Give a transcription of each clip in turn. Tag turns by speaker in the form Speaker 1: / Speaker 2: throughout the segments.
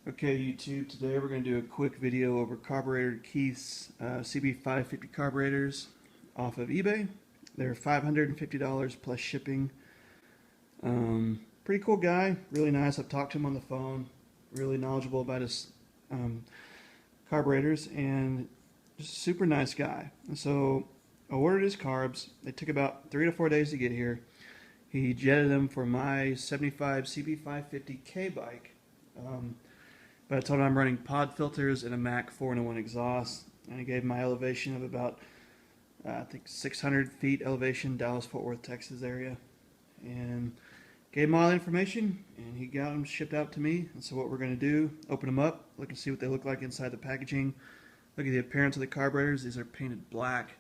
Speaker 1: Okay, YouTube, today we're going to do a quick video over Carburetor Keith's CB550 carburetors off of eBay. They're $550 plus shipping. Pretty cool guy, really nice. I've talked to him on the phone, really knowledgeable about his carburetors, and just a super nice guy. And so I ordered his carbs. They took about 3 to 4 days to get here. He jetted them for my 75 CB550K bike. But I told him I'm running pod filters and a Mac 4-in-1 exhaust, and I gave my elevation of about I think 600 feet elevation, Dallas-Fort Worth, Texas area, and gave him all the information, and he got them shipped out to me. And so what we're going to do, open them up, look and see what they look like inside the packaging, look at the appearance of the carburetors. These are painted black,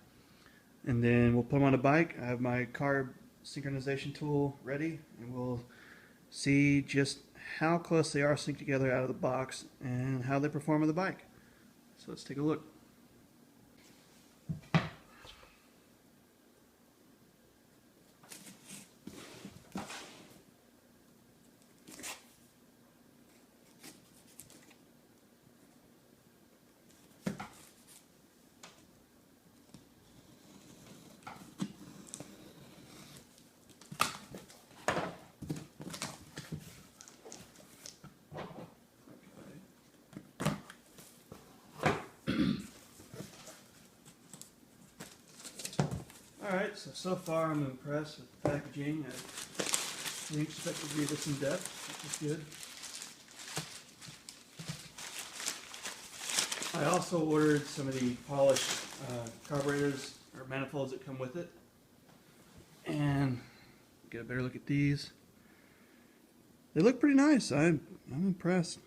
Speaker 1: and then we'll put them on a bike. I have my carb synchronization tool ready, and we'll see just how close they are synced together out of the box and how they perform on the bike. So let's take a look. Alright, so far I'm impressed with the packaging. I didn't expect it to be this in depth, which is good. I also ordered some of the polished carburetors or manifolds that come with it. And get a better look at these. They look pretty nice. I'm impressed.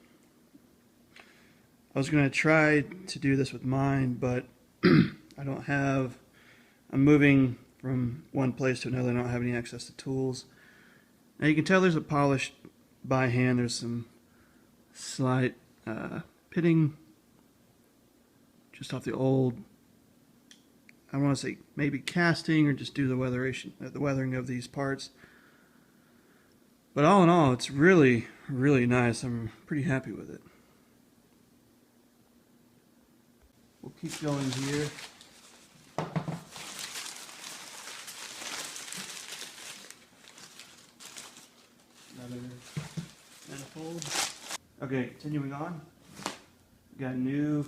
Speaker 1: I was going to try to do this with mine, but I don't have... I'm moving from one place to another. I don't have any access to tools. Now you can tell there's a polished by hand. There's some slight pitting just off the old, I want to say maybe casting or just do the weathering of these parts. But all in all, it's really, really nice. I'm pretty happy with it. We'll keep going here. Another manifold. Okay, continuing on. We got new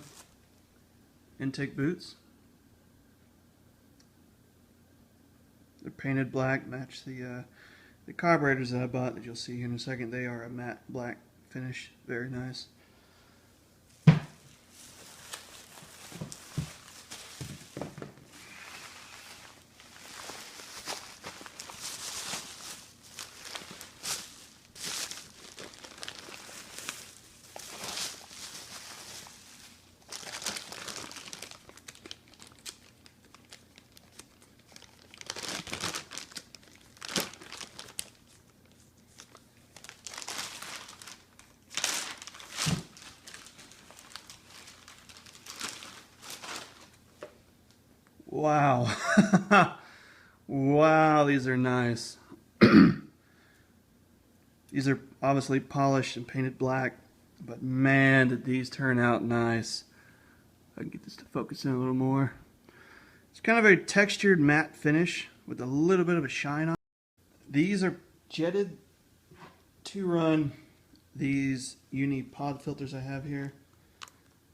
Speaker 1: intake boots. They're painted black, match the carburetors that I bought that you'll see here in a second. They are a matte black finish, very nice. Wow. Wow, these are nice. These are obviously polished and painted black, but man, did these turn out nice. I can get this to focus in a little more. It's kind of a textured matte finish with a little bit of a shine on it. These are jetted to run these uni pod filters I have here.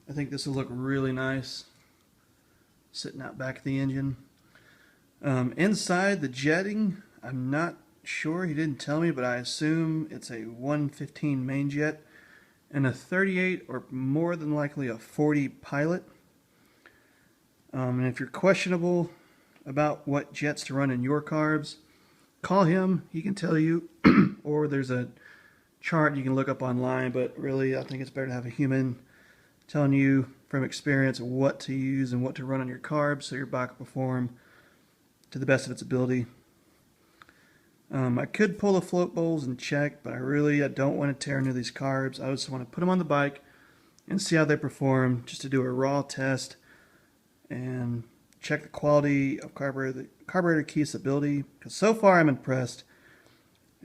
Speaker 1: I think this will look really nice sitting out back of the engine. Inside the jetting, I'm not sure, he didn't tell me, but I assume it's a 115 main jet and a 38 or more than likely a 40 pilot. And if you're questionable about what jets to run in your carbs, call him, he can tell you, or there's a chart you can look up online, but really I think it's better to have a human telling you from experience what to use and what to run on your carbs so your bike will perform to the best of its ability. I could pull the float bowls and check, but I don't want to tear into these carbs. I just want to put them on the bike and see how they perform, just to do a raw test and check the quality of Carburetor Keith's ability, because so far I'm impressed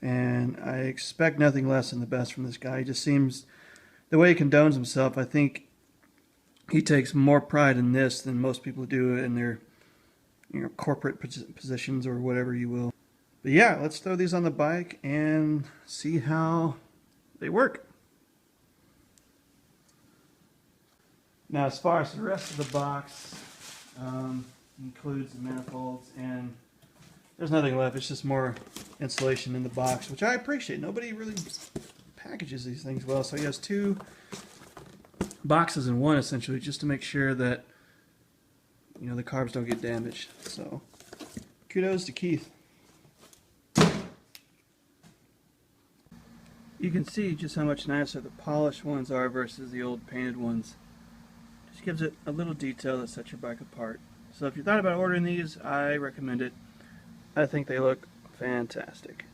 Speaker 1: and I expect nothing less than the best from this guy. He just seems the way he condones himself, I think he takes more pride in this than most people do in their corporate positions or whatever you will. But yeah, let's throw these on the bike and see how they work. Now, as far as the rest of the box, includes the manifolds, and there's nothing left. It's just more insulation in the box, which I appreciate. Nobody really packages these things well, so he has two boxes in one, essentially, just to make sure that the carbs don't get damaged. So kudos to Keith. You can see just how much nicer the polished ones are versus the old painted ones. Just gives it a little detail that sets your bike apart. So if you thought about ordering these, I recommend it. I think they look fantastic.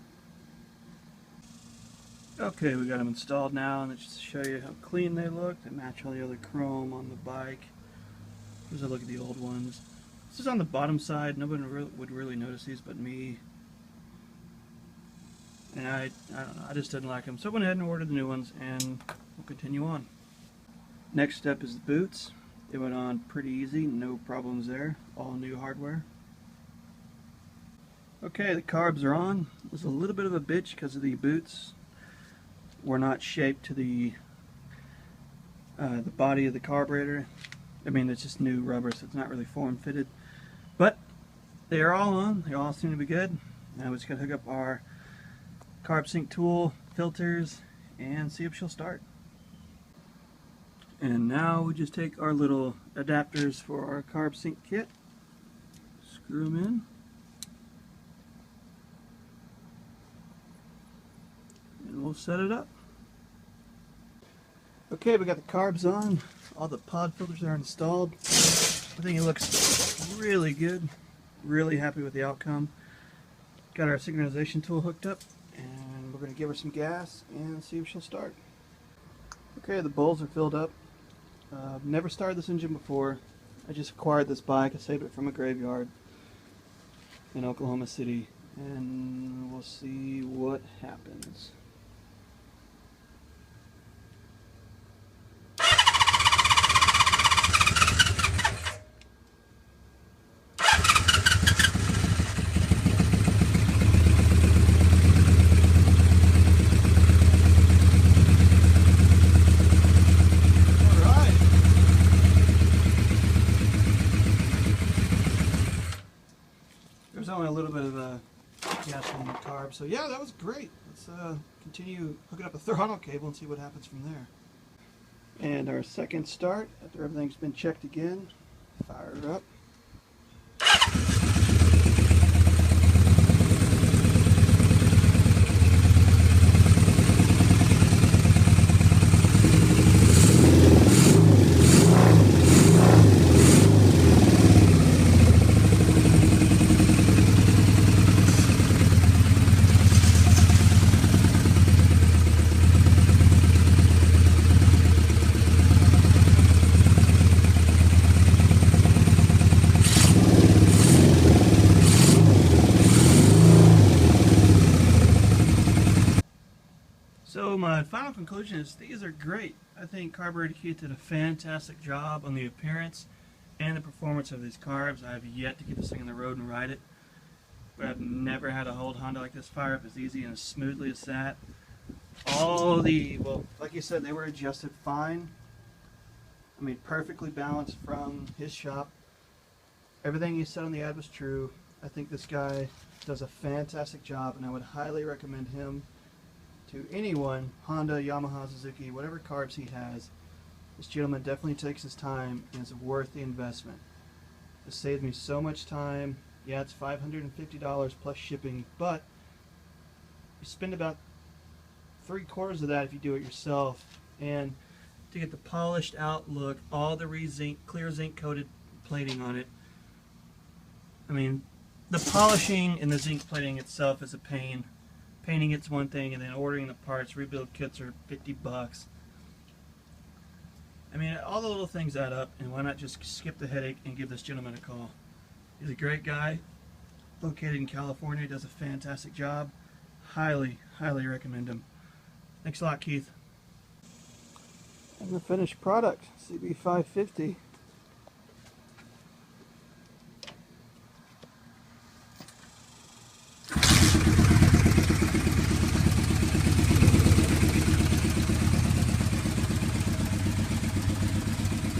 Speaker 1: Okay, we got them installed now, and let's just show you how clean they look. They match all the other chrome on the bike. Here's a look at the old ones. This is on the bottom side. Nobody would really notice these but me. And I don't know, I just didn't like them. So I went ahead and ordered the new ones, and we'll continue on. Next step is the boots. They went on pretty easy, no problems there. All new hardware. Okay, the carbs are on. It was a little bit of a bitch because of the boots were not shaped to the body of the carburetor. I mean, it's just new rubber, so it's not really form fitted. But they are all on. They all seem to be good. Now we just got to hook up our carb sync tool, filters, and see if she'll start. And now we just take our little adapters for our carb sync kit, screw them in, and we'll set it up. Okay, we got the carbs on. All the pod filters are installed. I think it looks really good. Really happy with the outcome. Got our synchronization tool hooked up, and we're going to give her some gas and see if she'll start. Okay, the bowls are filled up. Never started this engine before. I just acquired this bike. I saved it from a graveyard in Oklahoma City, and we'll see what happens. There's only a little bit of gas on the carb, so yeah, that was great. Let's continue hooking up the throttle cable and see what happens from there. And our second start, after everything's been checked again, fire her up. So my final conclusion is these are great. I think Carburetor Keith did a fantastic job on the appearance and the performance of these carbs. I have yet to get this thing on the road and ride it, but I've never had a hold Honda like this fire up as easy and as smoothly as that. All the, well, like you said, they were adjusted fine. I mean, perfectly balanced from his shop. Everything he said on the ad was true. I think this guy does a fantastic job, and I would highly recommend him to anyone, Honda, Yamaha, Suzuki, whatever carbs he has. This gentleman definitely takes his time and is worth the investment. It saved me so much time. Yeah, it's $550 plus shipping, but you spend about 3/4 of that if you do it yourself. And to get the polished out look, all the clear zinc coated plating on it. I mean, the polishing and the zinc plating itself is a pain. Painting it's one thing, and then ordering the parts, rebuild kits are $50. I mean, all the little things add up, and why not just skip the headache and give this gentleman a call? He's a great guy, located in California, does a fantastic job. Highly, highly recommend him. Thanks a lot, Keith. And the finished product, CB550.